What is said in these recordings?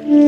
Om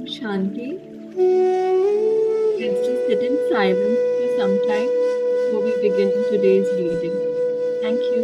Shanti. Let's just sit in silence for some time before we begin today's reading. Thank you.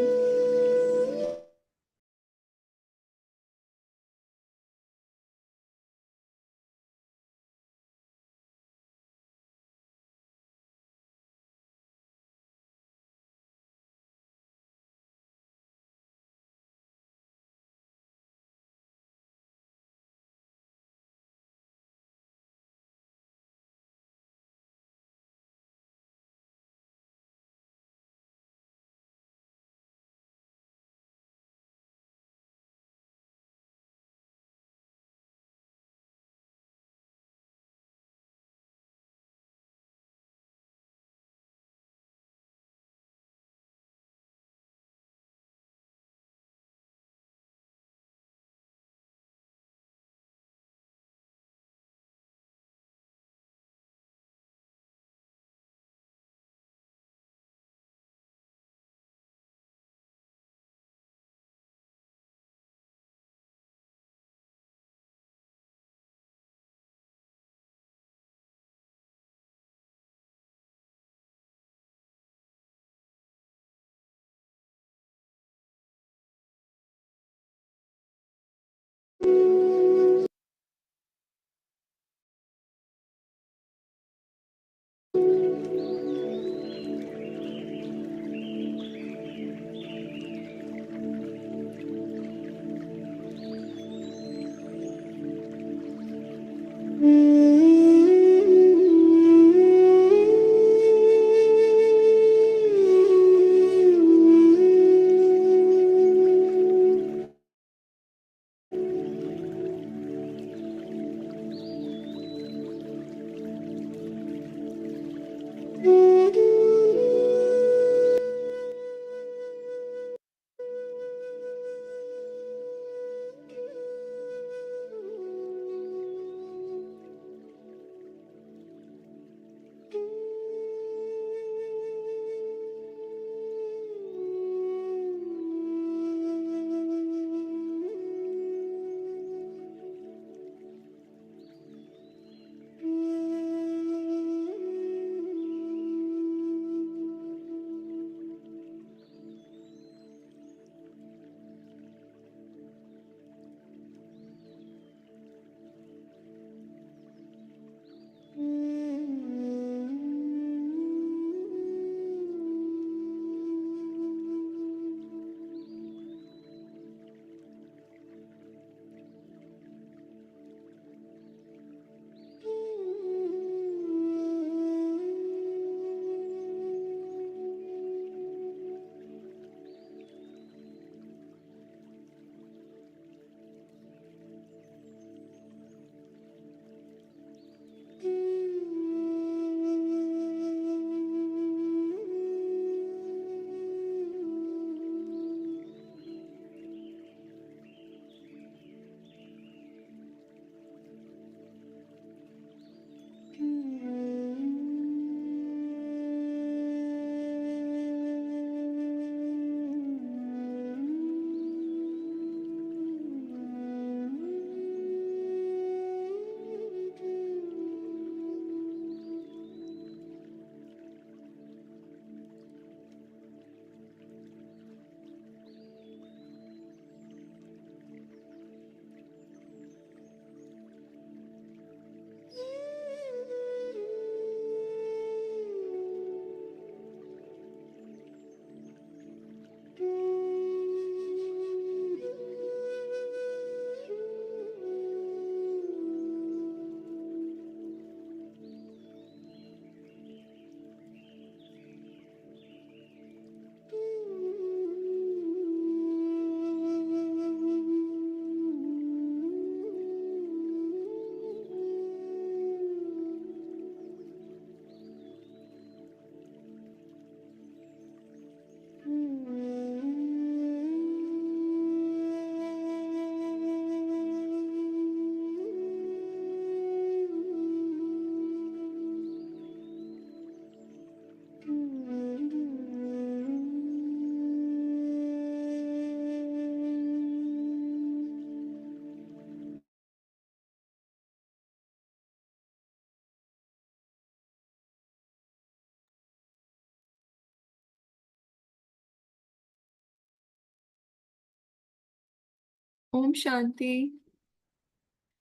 Om Shanti.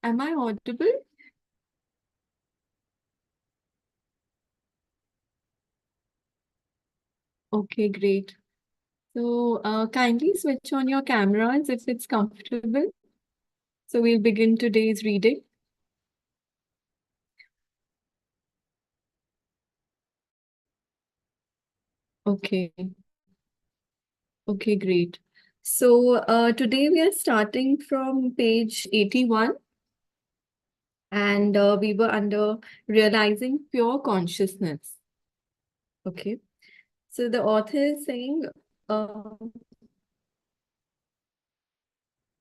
Am I audible? Okay, great. So kindly switch on your cameras if it's comfortable. So we'll begin today's reading. Okay. Okay, great. So today we are starting from page 81, and we were under realizing pure consciousness. Okay. So the author is saying, uh,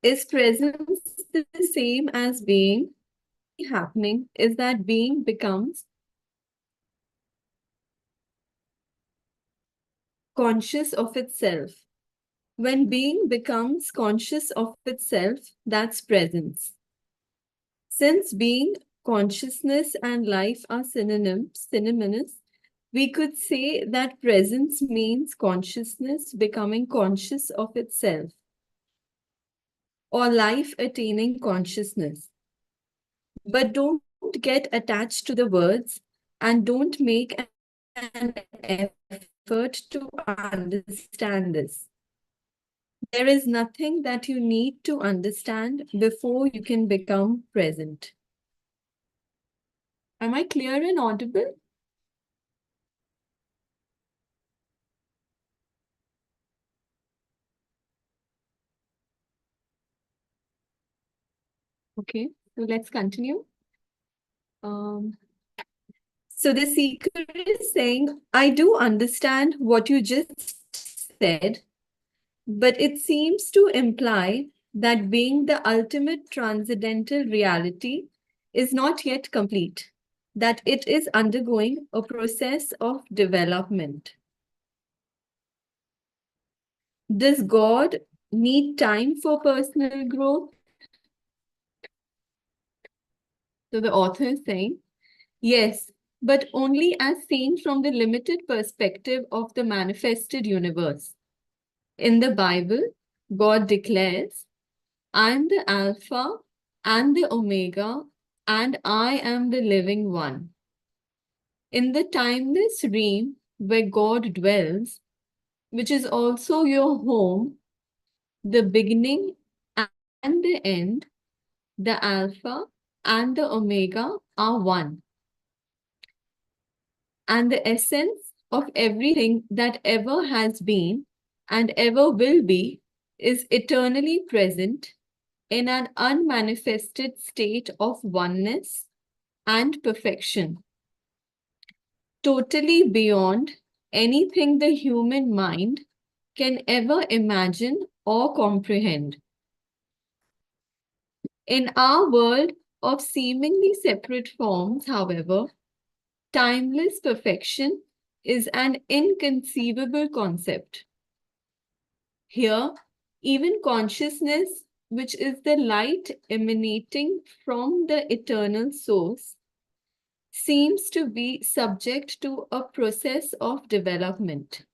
is presence the same as being? Happening is that being becomes conscious of itself. When being becomes conscious of itself, that's presence. Since being, consciousness, and life are synonymous, we could say that presence means consciousness becoming conscious of itself, or life attaining consciousness. But don't get attached to the words and don't make an effort to understand this. There is nothing that you need to understand before you can become present. Am I clear and audible? Okay, so let's continue. Um, so the seeker is saying, I do understand what you just said, but it seems to imply that being the ultimate transcendental reality is not yet complete, that it is undergoing a process of development. Does God need time for personal growth? So the author is saying, yes, but only as seen from the limited perspective of the manifested universe. In the Bible, God declares, I am the Alpha and the Omega, and I am the living one. In the timeless realm where God dwells, which is also your home, the beginning and the end, the Alpha and the Omega are one. And the essence of everything that ever has been and ever will be is eternally present in an unmanifested state of oneness and perfection, totally beyond anything the human mind can ever imagine or comprehend. In our world of seemingly separate forms, however, timeless perfection is an inconceivable concept. Here, even consciousness, which is the light emanating from the eternal source, seems to be subject to a process of development.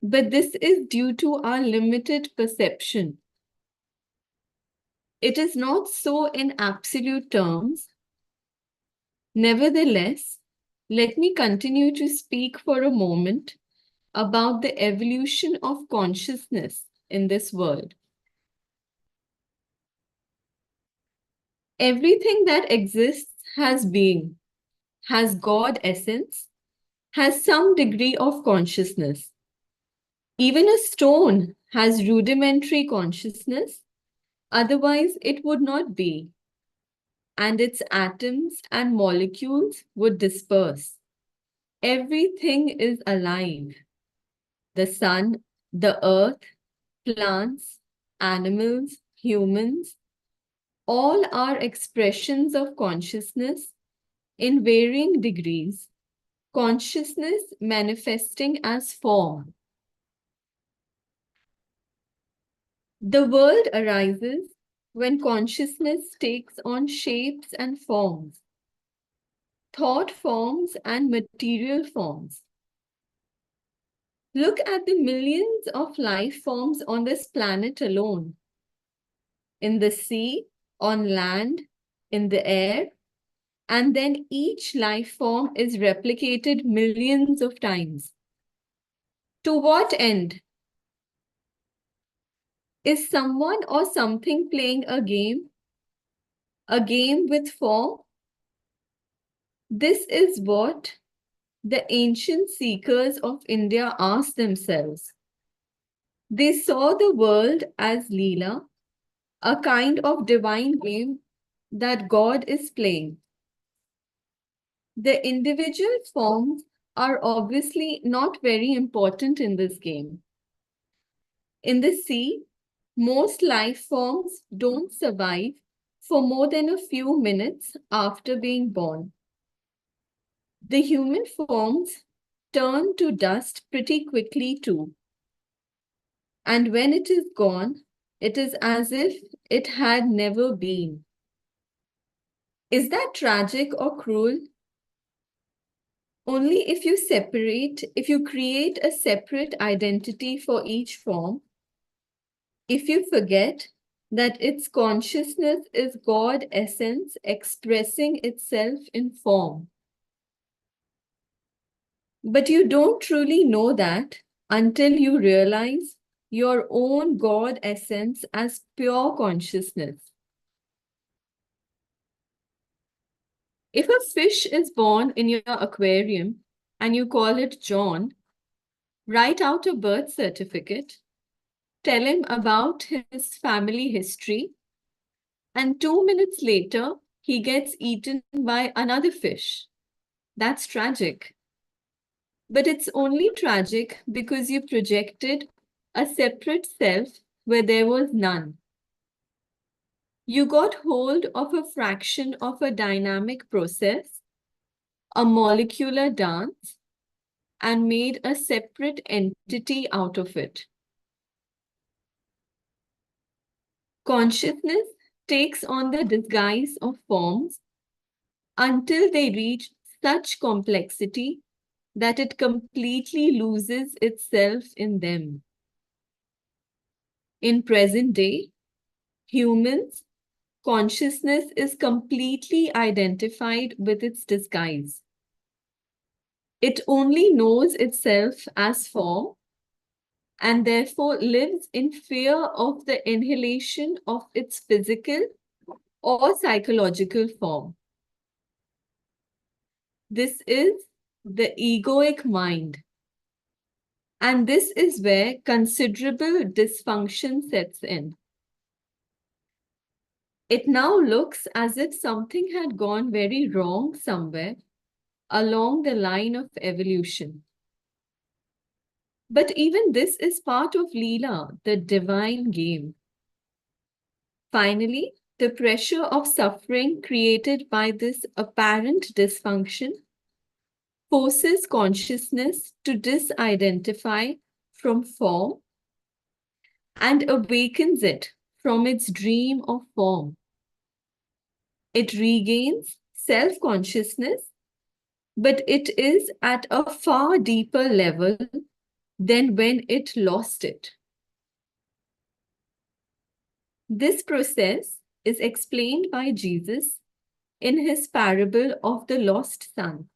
But this is due to our limited perception. It is not so in absolute terms. Nevertheless, let me continue to speak for a moment about the evolution of consciousness in this world. Everything that exists has being, has God essence, has some degree of consciousness. Even a stone has rudimentary consciousness, otherwise it would not be, and its atoms and molecules would disperse. Everything is alive. The sun, the earth, plants, animals, humans, all are expressions of consciousness in varying degrees, consciousness manifesting as form. The world arises when consciousness takes on shapes and forms, thought forms and material forms. Look at the millions of life forms on this planet alone. in the sea, on land, in the air, and then each life form is replicated millions of times. To what end? Is someone or something playing a game? A game with form? This is what the ancient seekers of India asked themselves. They saw the world as Leela, a kind of divine game that God is playing. The individual forms are obviously not very important in this game. In the sea, most life forms don't survive for more than a few minutes after being born. The human forms turn to dust pretty quickly too. And when it is gone, it is as if it had never been. Is that tragic or cruel? Only if you create a separate identity for each form, if you forget that its consciousness is God essence expressing itself in form. But you don't truly know that until you realize your own God essence as pure consciousness. If a fish is born in your aquarium and you call it John, write out a birth certificate, tell him about his family history, and 2 minutes later, he gets eaten by another fish. That's tragic. But it's only tragic because you projected a separate self where there was none. You got hold of a fraction of a dynamic process, a molecular dance, and made a separate entity out of it. Consciousness takes on the disguise of forms until they reach such complexity that it completely loses itself in them. In present day, humans, consciousness is completely identified with its disguise. It only knows itself as form and therefore lives in fear of the annihilation of its physical or psychological form. This is the egoic mind. And this is where considerable dysfunction sets in. It now looks as if something had gone very wrong somewhere along the line of evolution. But even this is part of Leela, the divine game. Finally, the pressure of suffering created by this apparent dysfunction forces consciousness to disidentify from form and awakens it from its dream of form. It regains self-consciousness, but it is at a far deeper level than when it lost it. This process is explained by Jesus in his parable of the lost son,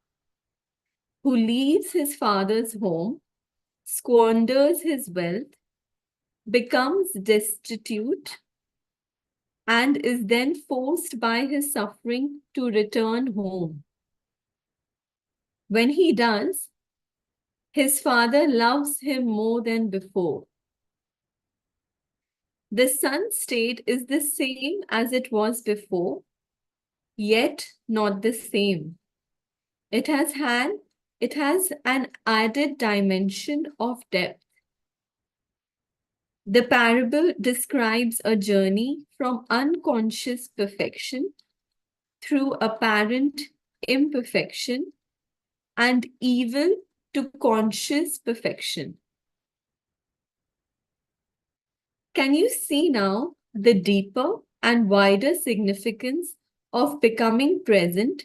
who leaves his father's home, squanders his wealth, becomes destitute, and is then forced by his suffering to return home. When he does, his father loves him more than before. The son's state is the same as it was before, yet not the same. It has an added dimension of depth. The parable describes a journey from unconscious perfection through apparent imperfection and evil to conscious perfection. Can you see now the deeper and wider significance of becoming present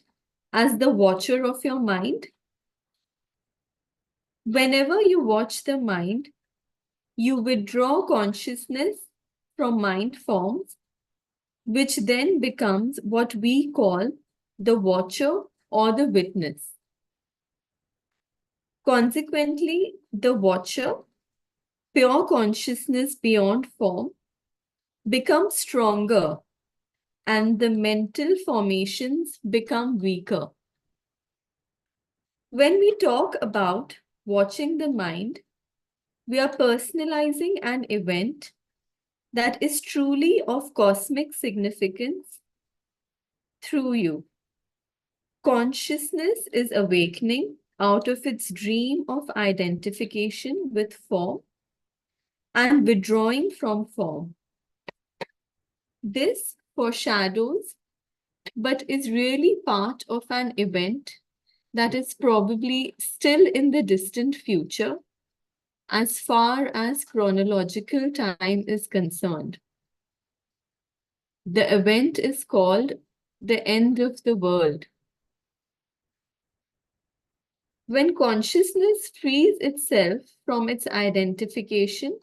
as the watcher of your mind? Whenever you watch the mind, you withdraw consciousness from mind forms which then becomes what we call the watcher or the witness. Consequently, the watcher, pure consciousness beyond form, becomes stronger and the mental formations become weaker. When we talk about watching the mind, we are personalizing an event that is truly of cosmic significance through you. Consciousness is awakening out of its dream of identification with form and withdrawing from form. This foreshadows, but is really part of an event that is probably still in the distant future as far as chronological time is concerned. The event is called the end of the world. When consciousness frees itself from its identification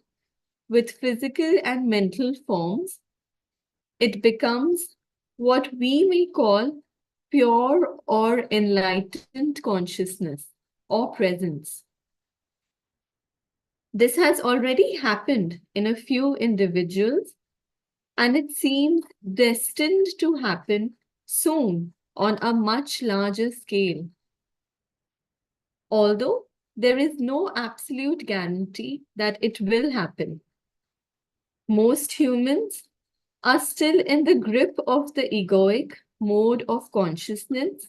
with physical and mental forms, it becomes what we may call pure or enlightened consciousness or presence. This has already happened in a few individuals, and it seems destined to happen soon on a much larger scale. Although there is no absolute guarantee that it will happen. Most humans are still in the grip of the egoic mode of consciousness,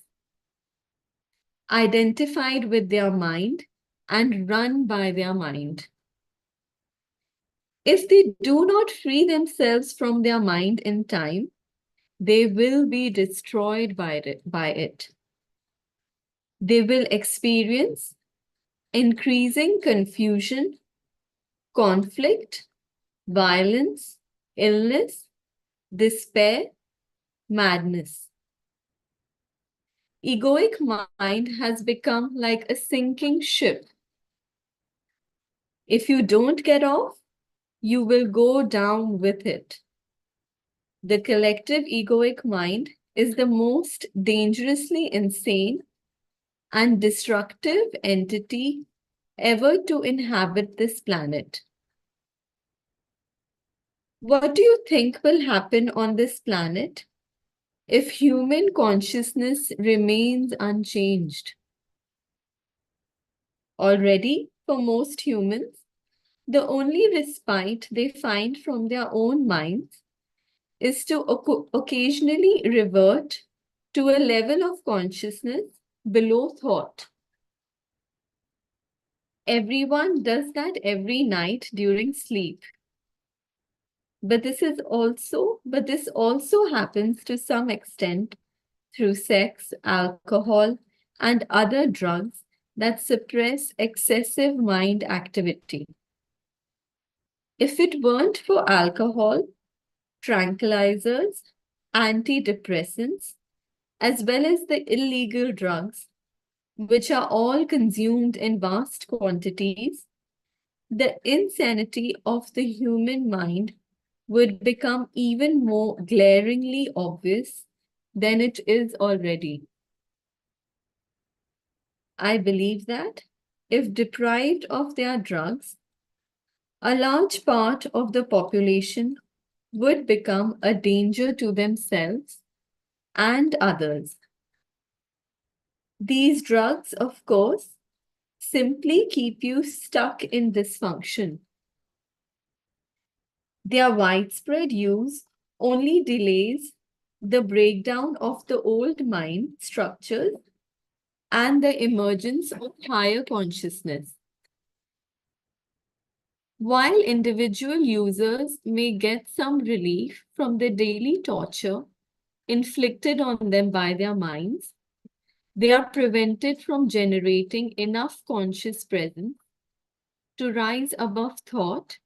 identified with their mind and run by their mind. If they do not free themselves from their mind in time, they will be destroyed by it. They will experience increasing confusion, conflict, violence, illness, despair, madness. Egoic mind has become like a sinking ship. If you don't get off, you will go down with it. The collective egoic mind is the most dangerously insane and destructive entity ever to inhabit this planet. What do you think will happen on this planet if human consciousness remains unchanged? Already, for most humans, the only respite they find from their own minds is to occasionally revert to a level of consciousness below thought. Everyone does that every night during sleep. But this also happens to some extent through sex, alcohol, and other drugs that suppress excessive mind activity. If it weren't for alcohol, tranquilizers, antidepressants, as well as the illegal drugs, which are all consumed in vast quantities, the insanity of the human mind would become even more glaringly obvious than it is already. I believe that if deprived of their drugs, a large part of the population would become a danger to themselves and others. These drugs, of course, simply keep you stuck in dysfunction. Their widespread use only delays the breakdown of the old mind structures and the emergence of higher consciousness. While individual users may get some relief from the daily torture inflicted on them by their minds, they are prevented from generating enough conscious presence to rise above thought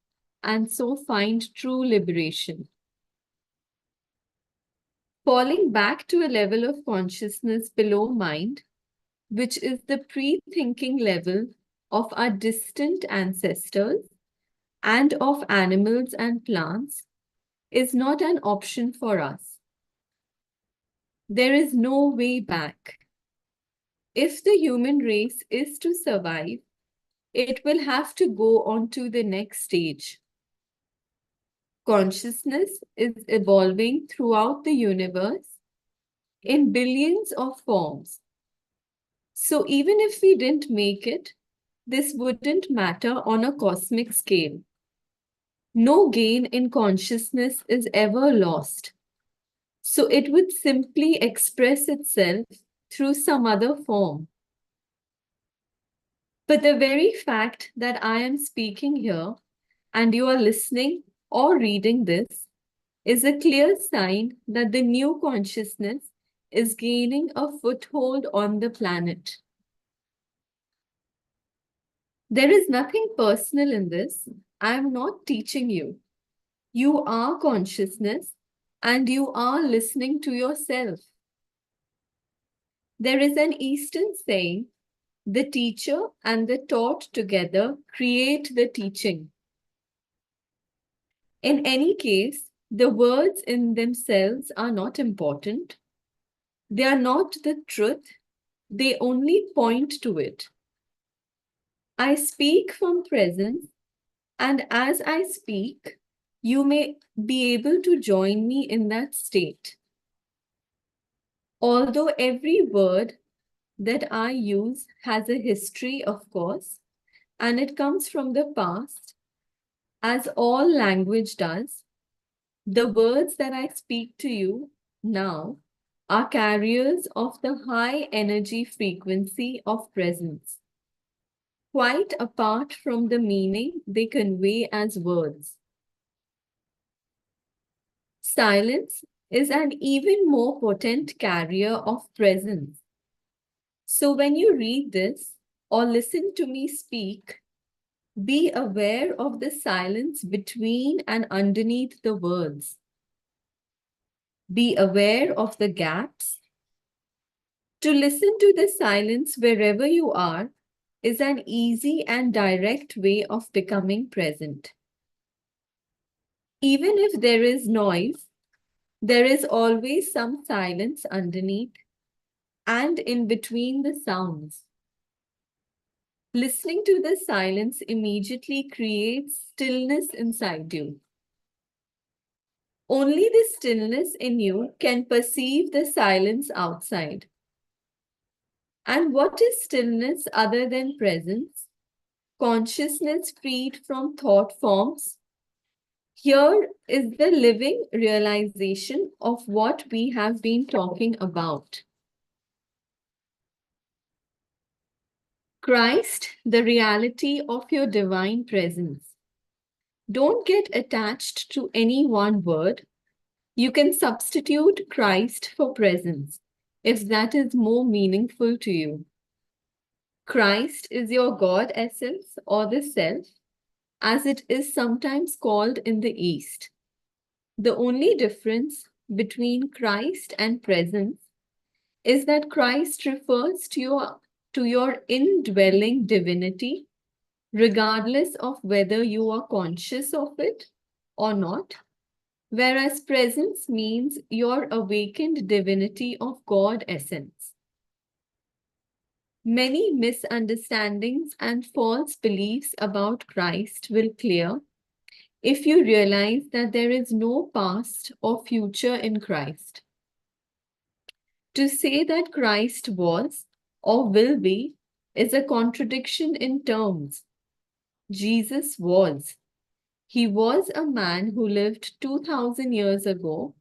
and so find true liberation. Falling back to a level of consciousness below mind, which is the pre-thinking level of our distant ancestors and of animals and plants, is not an option for us. There is no way back. If the human race is to survive, it will have to go on to the next stage. Consciousness is evolving throughout the universe in billions of forms. So even if we didn't make it, this wouldn't matter on a cosmic scale. No gain in consciousness is ever lost. So it would simply express itself through some other form. But the very fact that I am speaking here and you are listening or reading this is a clear sign that the new consciousness is gaining a foothold on the planet. There is nothing personal in this. I am not teaching you. You are consciousness and you are listening to yourself. There is an Eastern saying, the teacher and the taught together create the teaching. In any case, the words in themselves are not important. They are not the truth. They only point to it. I speak from presence, and as I speak, you may be able to join me in that state. Although every word that I use has a history, of course, and it comes from the past, as all language does, the words that I speak to you now are carriers of the high energy frequency of presence, quite apart from the meaning they convey as words. Silence is an even more potent carrier of presence. So when you read this or listen to me speak, be aware of the silence between and underneath the words. Be aware of the gaps. To listen to the silence wherever you are is an easy and direct way of becoming present. Even if there is noise, there is always some silence underneath and in between the sounds. Listening to the silence immediately creates stillness inside you. Only the stillness in you can perceive the silence outside. And what is stillness other than presence? Consciousness freed from thought forms. Here is the living realization of what we have been talking about. Christ, the reality of your divine presence. Don't get attached to any one word. You can substitute Christ for presence, if that is more meaningful to you. Christ is your God essence or the self, as it is sometimes called in the East. The only difference between Christ and presence is that Christ refers to your indwelling divinity, regardless of whether you are conscious of it or not, whereas presence means your awakened divinity of God essence. Many misunderstandings and false beliefs about Christ will clear if you realize that there is no past or future in Christ. To say that Christ was or will be is a contradiction in terms. Jesus was. He was a man who lived 2000 years ago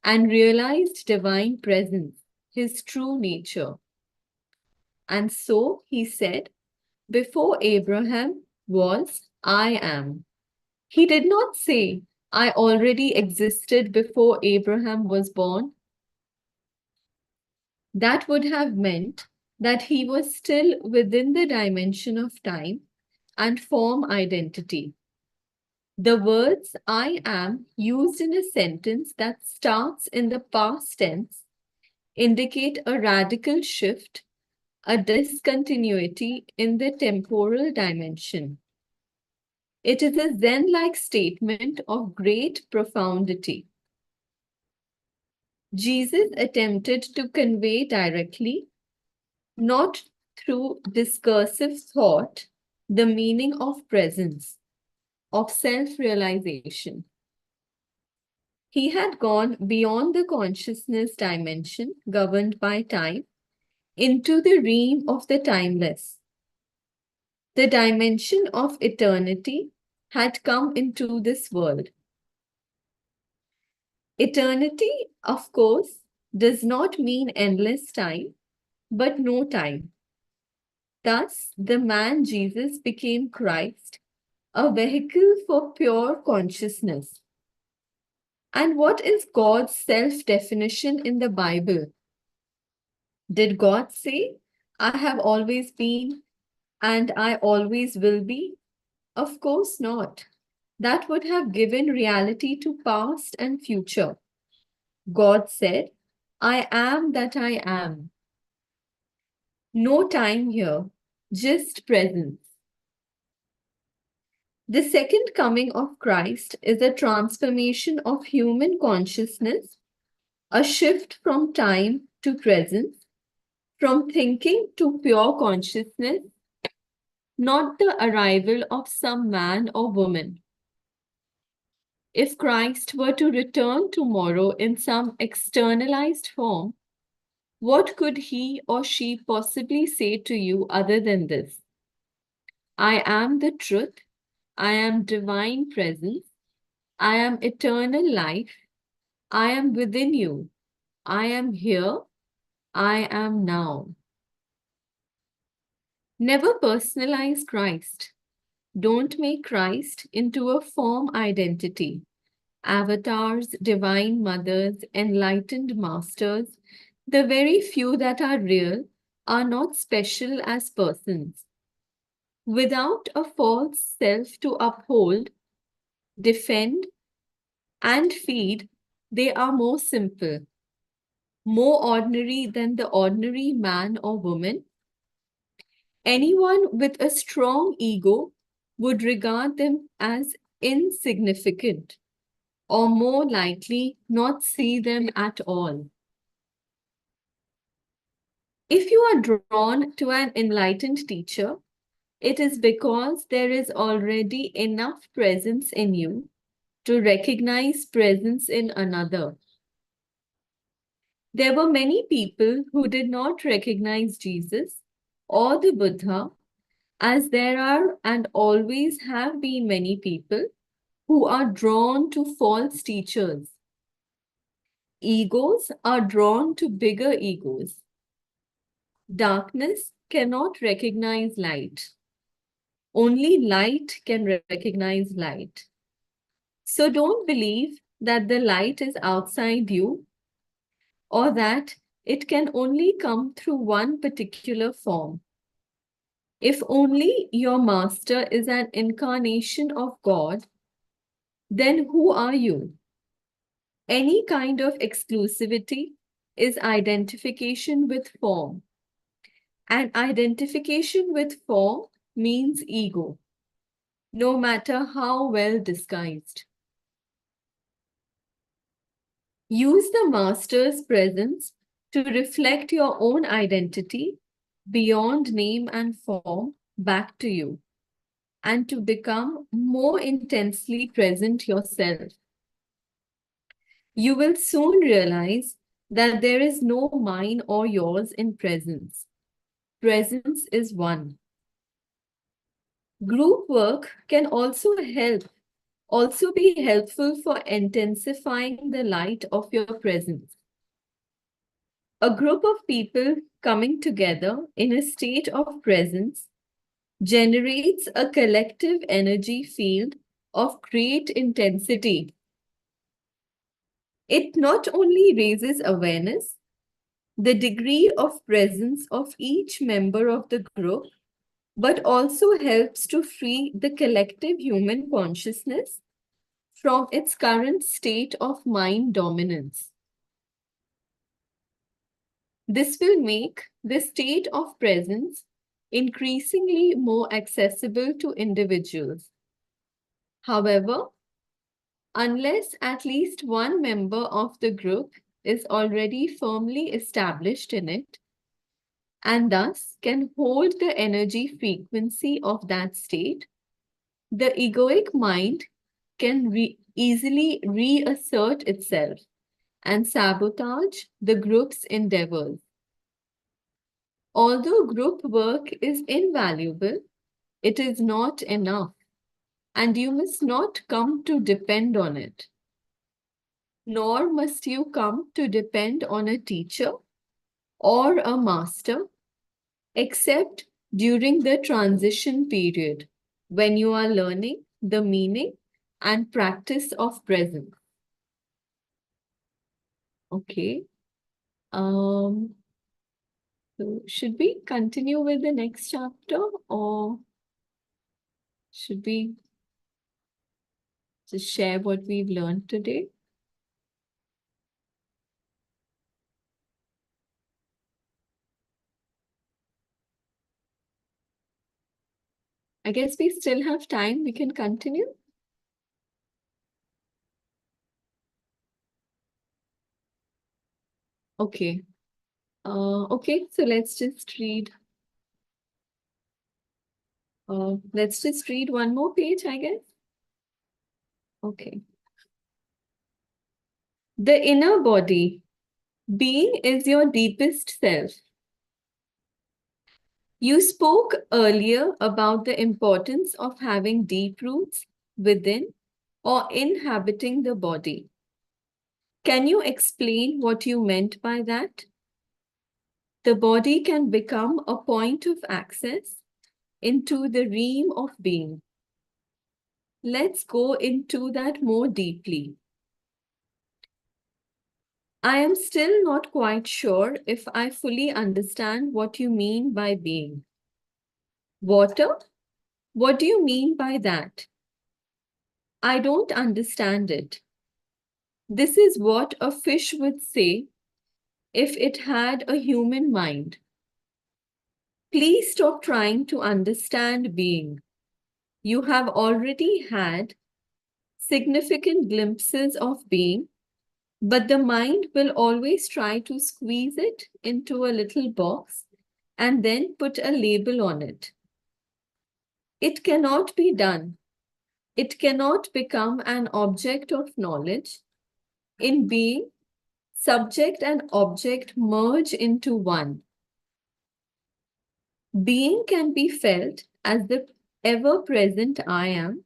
and realized divine presence, his true nature. And so he said, before Abraham was, I am. He did not say, I already existed before Abraham was born. That would have meant that he was still within the dimension of time and form identity. The words I am used in a sentence that starts in the past tense indicate a radical shift, a discontinuity in the temporal dimension. It is a Zen-like statement of great profundity. Jesus attempted to convey directly, not through discursive thought, the meaning of presence, of self-realization. He had gone beyond the consciousness dimension governed by time into the realm of the timeless. The dimension of eternity had come into this world. Eternity, of course, does not mean endless time, but no time. Thus, the man Jesus became Christ, a vehicle for pure consciousness. And what is God's self-definition in the Bible? Did God say, I have always been and I always will be? Of course not. That would have given reality to past and future. God said, I am that I am. No time here, just presence. The second coming of Christ is a transformation of human consciousness, a shift from time to presence, from thinking to pure consciousness, not the arrival of some man or woman. If Christ were to return tomorrow in some externalized form, what could he or she possibly say to you other than this? I am the truth, I am divine presence, I am eternal life, I am within you, I am here, I am now. Never personalize Christ. Don't make Christ into a form identity. Avatars, divine mothers, enlightened masters, the very few that are real, are not special as persons. Without a false self to uphold, defend, and feed, they are more simple, more ordinary than the ordinary man or woman. Anyone with a strong ego would regard them as insignificant, or more likely not see them at all. If you are drawn to an enlightened teacher, it is because there is already enough presence in you to recognize presence in another. There were many people who did not recognize Jesus or the Buddha, as there are and always have been many people who are drawn to false teachers. Egos are drawn to bigger egos. Darkness cannot recognize light. Only light can recognize light. So don't believe that the light is outside you or that it can only come through one particular form. If only your master is an incarnation of God, then who are you? Any kind of exclusivity is identification with form. And identification with form means ego, no matter how well disguised. Use the master's presence to reflect your own identity beyond name and form back to you, and to become more intensely present yourself. You will soon realize that there is no mine or yours in presence. Presence is one. Group work can also be helpful for intensifying the light of your presence. A group of people coming together in a state of presence generates a collective energy field of great intensity. It not only raises awareness, the degree of presence of each member of the group, but also helps to free the collective human consciousness from its current state of mind dominance. This will make the state of presence increasingly more accessible to individuals. However, unless at least one member of the group is already firmly established in it, and thus can hold the energy frequency of that state, the egoic mind can easily reassert itself and sabotage the group's endeavors. Although group work is invaluable, it is not enough, and you must not come to depend on it. Nor must you come to depend on a teacher or a master, except during the transition period when you are learning the meaning and practice of presence. Okay. Um, so should we continue with the next chapter, or should we just share what we've learned today? I guess we still have time. We can continue. Okay. Okay, so let's just read one more page, I guess. Okay. The inner body. Being is your deepest self. You spoke earlier about the importance of having deep roots within or inhabiting the body. Can you explain what you meant by that? The body can become a point of access into the realm of being. Let's go into that more deeply. I am still not quite sure if I fully understand what you mean by being. Water? What do you mean by that? I don't understand it. This is what a fish would say if it had a human mind. Please stop trying to understand being. You have already had significant glimpses of being, but the mind will always try to squeeze it into a little box and then put a label on it. It cannot be done. It cannot become an object of knowledge. In being, subject and object merge into one. Being can be felt as the ever present I am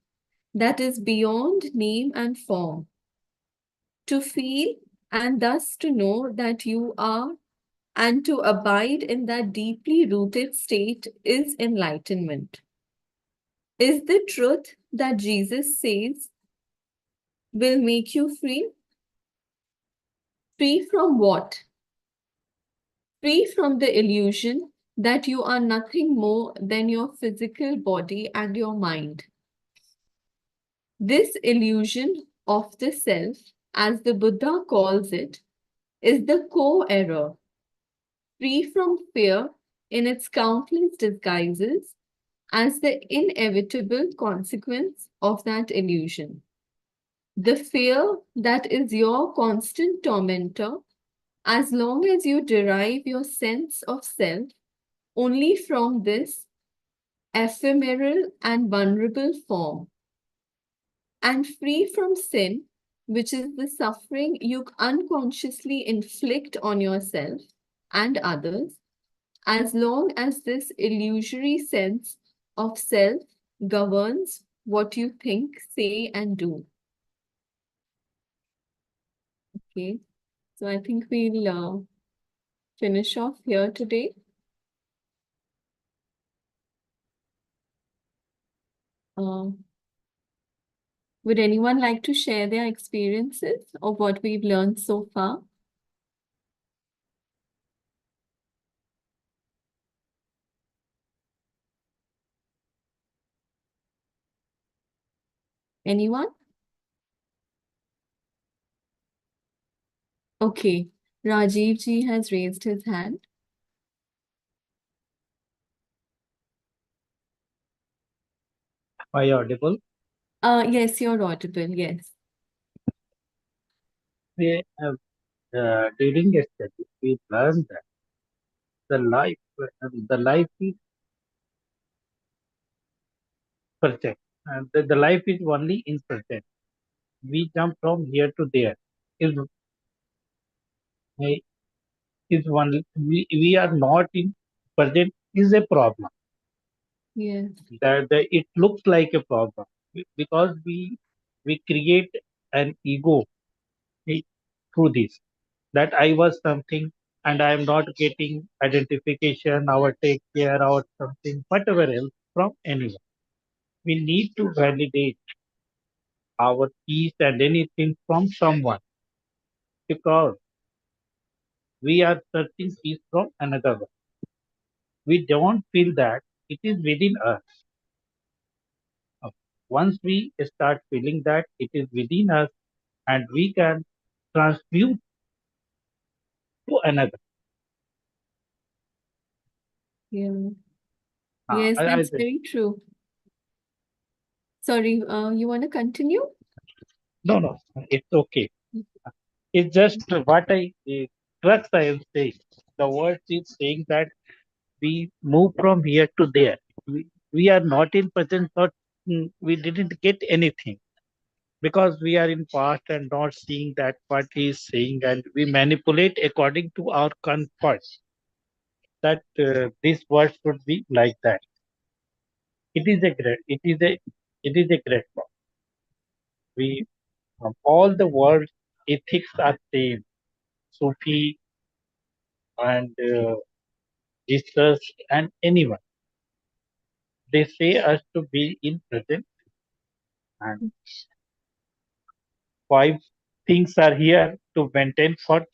that is beyond name and form. To feel and thus to know that you are and to abide in that deeply rooted state is enlightenment. Is the truth that Jesus says will make you free? Free from what? Free from the illusion that you are nothing more than your physical body and your mind. This illusion of the self, as the Buddha calls it, is the core error. Free from fear in its countless disguises as the inevitable consequence of that illusion. The fear that is your constant tormentor as long as you derive your sense of self only from this ephemeral and vulnerable form, and free from sin, which is the suffering you unconsciously inflict on yourself and others, as long as this illusory sense of self governs what you think, say, and do. Okay, so I think we'll finish off here today. Uh, would anyone like to share their experiences of what we've learned so far? Anyone? Okay, Rajiv ji has raised his hand. Are you audible? Yes, you're audible. Yes. During a study, we learned that the life is present, and the life is only in present. We jump from here to there. Is is one we are not in present is a problem. Yes. That it looks like a problem because we create an ego eh, through this. That I was something and I am not getting identification or take care or something, whatever else from anyone. We need to validate our peace and anything from someone because we are searching peace from another one. We don't feel that it is within us. Once we start feeling that it is within us and we can transmute to another. Yeah. Yes, I that's think, very true. Sorry, you want to continue? no, it's okay. It's just what crux I am saying. The word is saying that we move from here to there. We are not in present, not we didn't get anything because we are in past and not seeing that what he is saying, and we manipulate according to our comfort. That this word should be like that. It is a great. It is a great one. We all the world's ethics are same. Sufi and Jesus and anyone. They say us to be in present, and five things are here to maintain for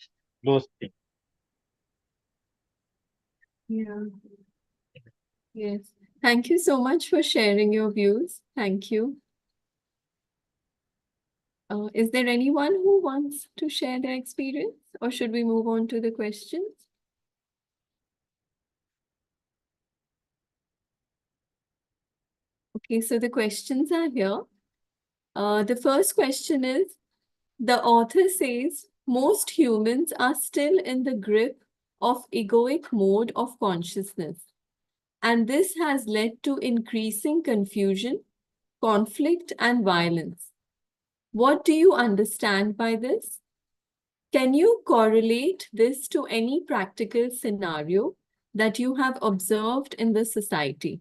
those things. Yeah. Yes. Thank you so much for sharing your views. Thank you. Is there anyone who wants to share their experience, or should we move on to the questions? Okay, so the questions are here. The first question is, the author says most humans are still in the grip of egoic mode of consciousness, and this has led to increasing confusion, conflict, and violence. What do you understand by this? Can you correlate this to any practical scenario that you have observed in the society?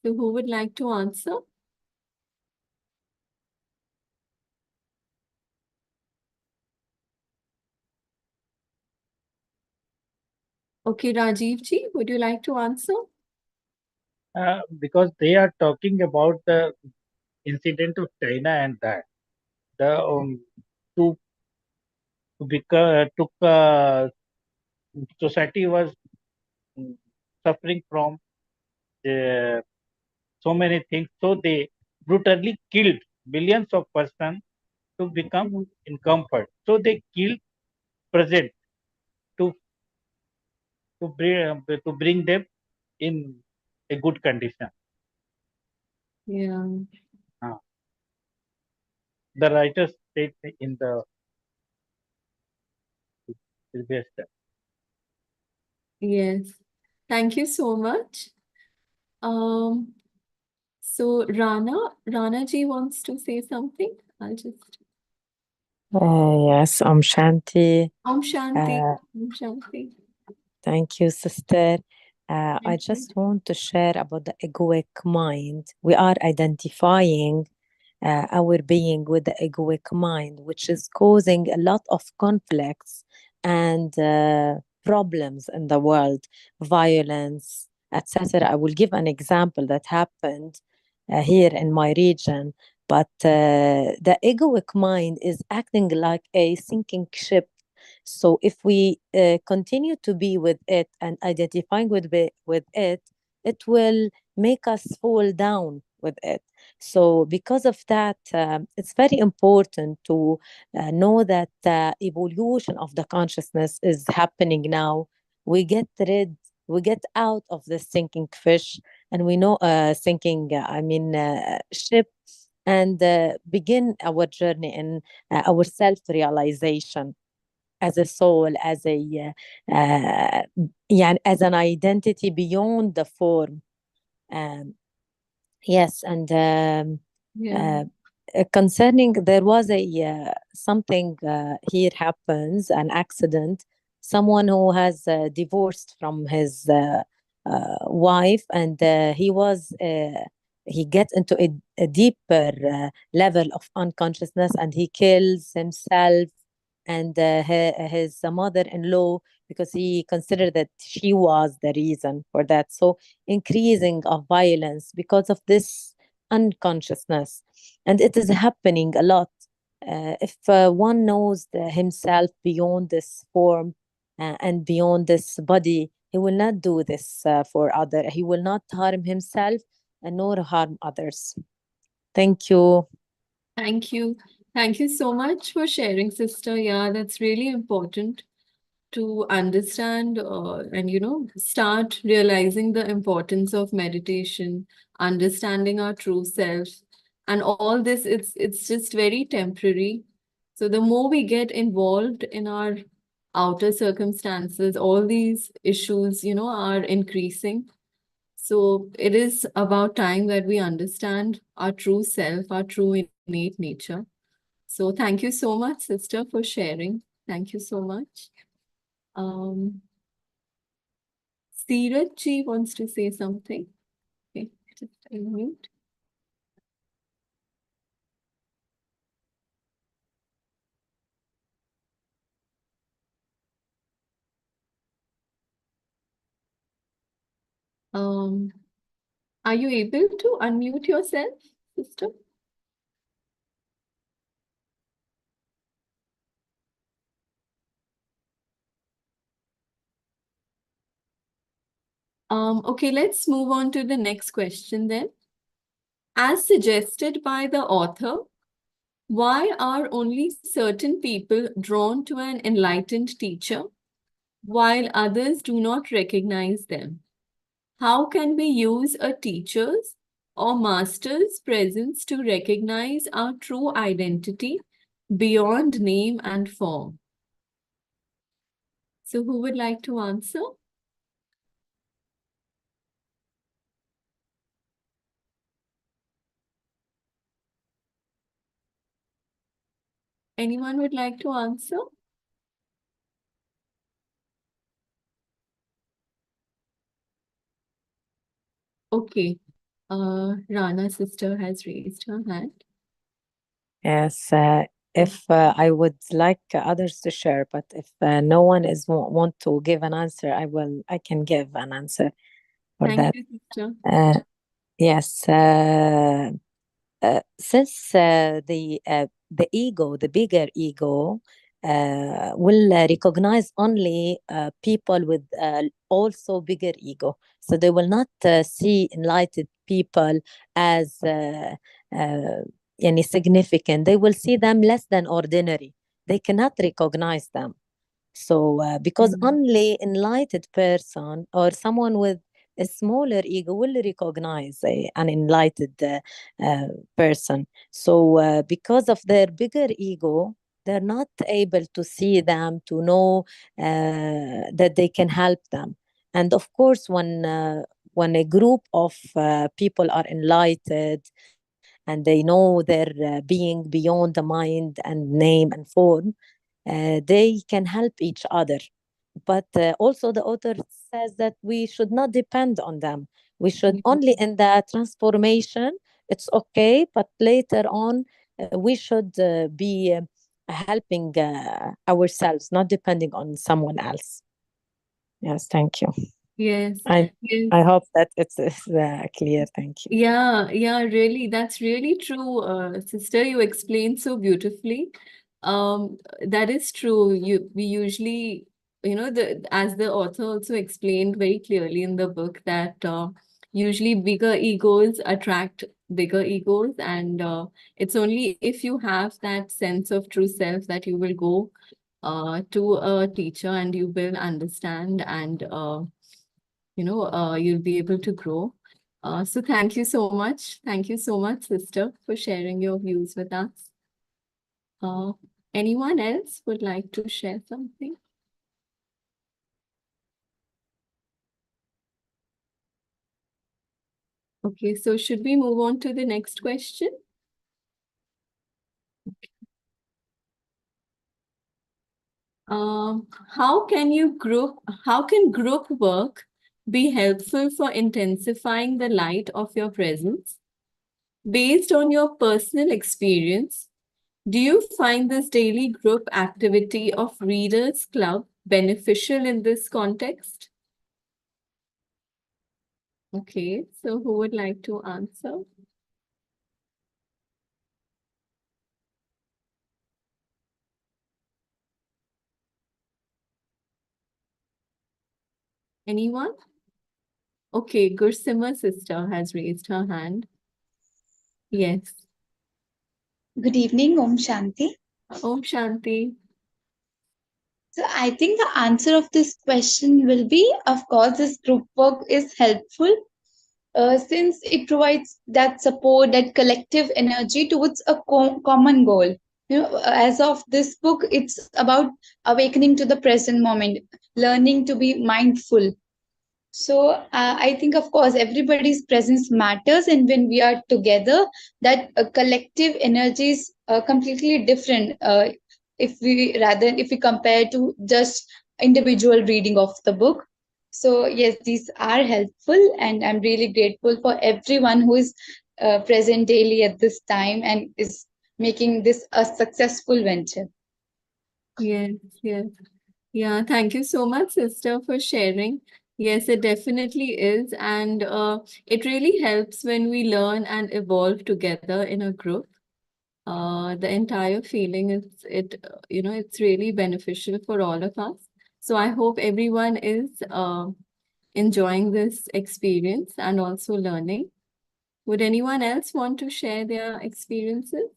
So, who would like to answer? Okay, Rajiv ji, would you like to answer? Because they are talking about the incident of China and that the to because took society was mm, suffering from uh, so many things, so they brutally killed millions of persons to become Mhm. in comfort. So they killed present to to bring them in a good condition. Yeah, Uh, the writers state in the previous. yes. Thank you so much. Um, so Rana ji wants to say something. I'll just Yes, Shanti. Om Shanti. Uh, Om Shanti. Thank you, sister. I Thank you. just want to share about the egoic mind. We are identifying our being with the egoic mind, which is causing a lot of conflicts and problems in the world, violence, etc. I will give an example that happened here in my region. But the egoic mind is acting like a sinking ship. So if we continue to be with it and identifying with it will make us fall down with it. So because of that, it's very important to know that the evolution of the consciousness is happening now. We get rid, we get out of the sinking fish, and we know sinking, ship, and begin our journey in our self-realization as a soul, as a yeah, as an identity beyond the form. Um, yes, and Yeah. concerning, there was a something here happens, an accident. Someone who has divorced from his wife, and he gets into a deeper level of unconsciousness, and he kills himself and his mother-in-law, because he considered that she was the reason for that. So increasing of violence because of this unconsciousness, and it is happening a lot. If one knows himself beyond this form and beyond this body, he will not do this for other. He will not harm himself and nor harm others. Thank you. Thank you. Thank you so much for sharing, sister. Yeah, that's really important to understand and start realizing the importance of meditation, understanding our true self, and all this. It's just very temporary. So the more we get involved in our outer circumstances, all these issues are increasing. So it is about time that we understand our true self, our true innate nature. So thank you so much, sister, for sharing. Thank you so much. Um, Seeraj ji wants to say something. Okay, just unmute. Um, are you able to unmute yourself, sister? Okay, let's move on to the next question then. As suggested by the author, why are only certain people drawn to an enlightened teacher while others do not recognize them? How can we use a teacher's or master's presence to recognize our true identity beyond name and form? So, who would like to answer? Anyone would like to answer? Okay. Rana sister has raised her hand. Yes, if I would like others to share, but if no one is want to give an answer, I can give an answer for Thank that. you, sister. Uh, yes, since the ego, the bigger ego, will recognize only people with also bigger ego, so they will not see enlightened people as significant. They will see them less than ordinary. They cannot recognize them. So, because Mm. only enlightened person or someone with a smaller ego will recognize an enlightened person. So, because of their bigger ego, they're not able to see them, to know that they can help them. And of course, when a group of people are enlightened and they know their being beyond the mind and name and form, they can help each other. But also, the author says that we should not depend on them. We should Yeah. only in the transformation, it's okay, but later on, we should be helping ourselves, not depending on someone else. Yes, thank you. Yes. I Yes. I hope that it's clear. Thank you. Yeah, yeah, really. That's really true, sister. You explained so beautifully. That is true. We usually, as the author also explained very clearly in the book that usually bigger egos attract bigger egos, and it's only if you have that sense of true self that you will go to a teacher and you will understand and you'll be able to grow. So thank you so much. Thank you so much, sister, for sharing your views with us. Uh, Anyone else would like to share something? Okay, so should we move on to the next question? How can group work be helpful for intensifying the light of your presence? Based on your personal experience, do you find this daily group activity of Readers Club beneficial in this context? Okay, so who would like to answer? Anyone? Okay, Gursima sister has raised her hand. Yes. Good evening, Om Shanti. Om Shanti. So I think the answer of this question will be, of course, this group work is helpful since it provides that support, that collective energy towards a common goal. You know, as of this book, it's about awakening to the present moment, learning to be mindful. So I think, of course, everybody's presence matters, and when we are together, that collective energy is completely different. If we compare to just individual reading of the book. So yes, these are helpful, and I'm really grateful for everyone who is present daily at this time and is making this a successful venture. Yes, yes. Yeah, thank you so much, sister, for sharing. Yes, it definitely is. And it really helps when we learn and evolve together in a group. The entire feeling it's really beneficial for all of us. So I hope everyone is enjoying this experience and also learning. Would anyone else want to share their experiences?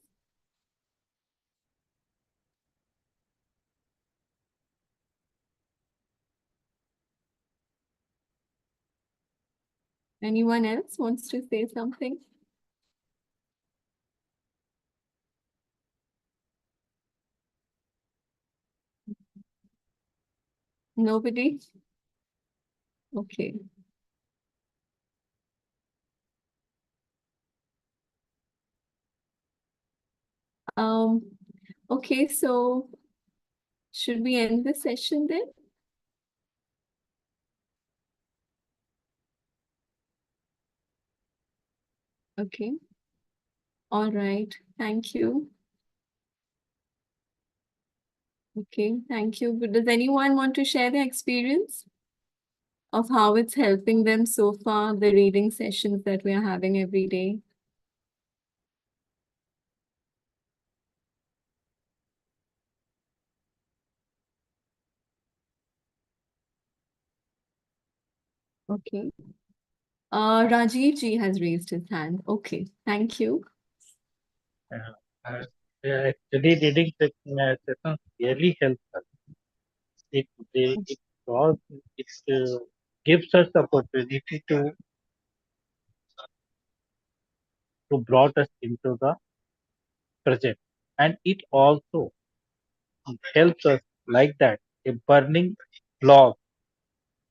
Anyone else wants to say something? Nobody? Okay. Um, okay, so should we end the session then? Okay. All right. Thank you. Okay, thank you. But does anyone want to share their experience of how it's helping them so far, the reading sessions that we are having every day? Okay. Rajiv ji has raised his hand. Okay, thank you. Uh, Actually, reading sessions really help us. It, draws, it gives us the opportunity to brought us into the present, and it also helps us like that. A burning log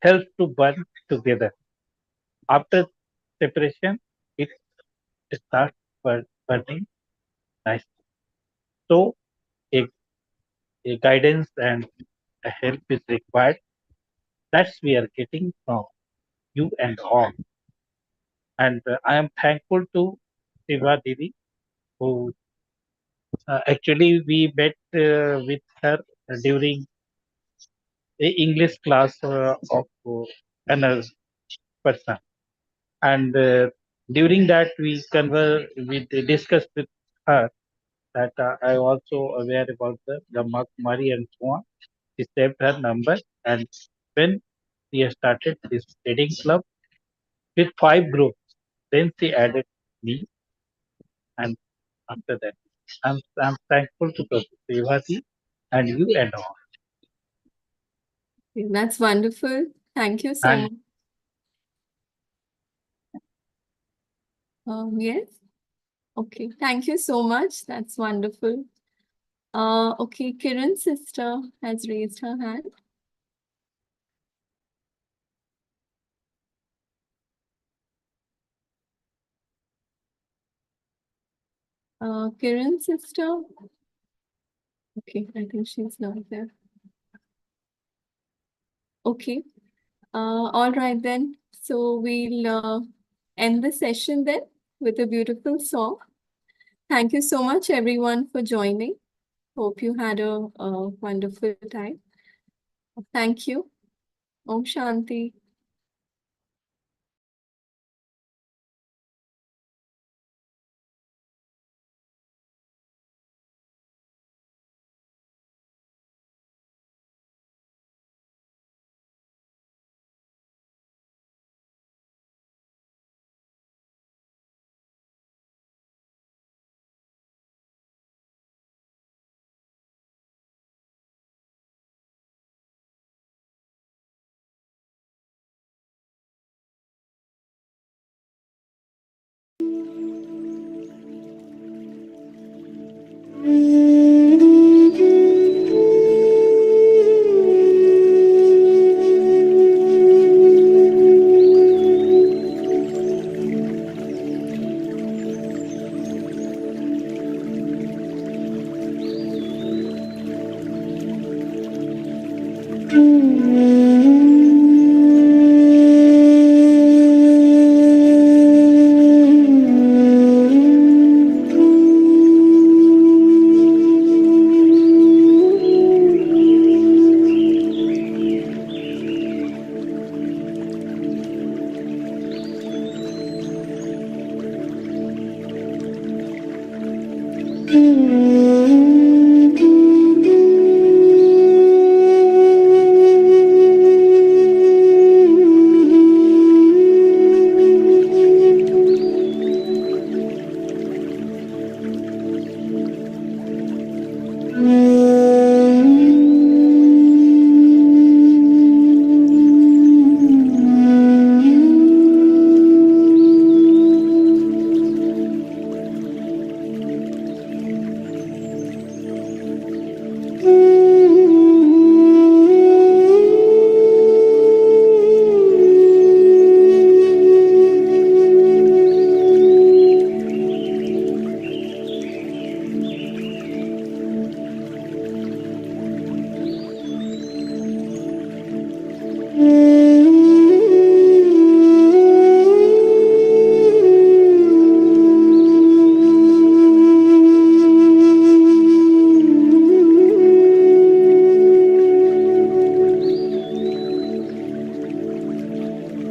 helps to burn together. After separation, it starts burning nicely. So, a, a guidance and a help is required. That's we are getting from you and all. And I am thankful to Siva Didi, who actually we met with her during a English class of another person. And during that, we discussed with her that I also aware about the brahmakumari and so on. She saved her number, and when she started this reading club with 5 groups, then she added me, and after that, I'm thankful to Professor Sevati and you and all. That's wonderful. Thank you so And much. Yes. Okay. Thank you so much. That's wonderful. Okay. Kiran's sister has raised her hand. Kiran's sister. Okay. I think she's not there. Okay. All right then. So we'll end the session then with a beautiful song. Thank you so much, everyone, for joining. Hope you had a wonderful time. Thank you. Om Shanti.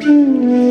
Mm-hmm.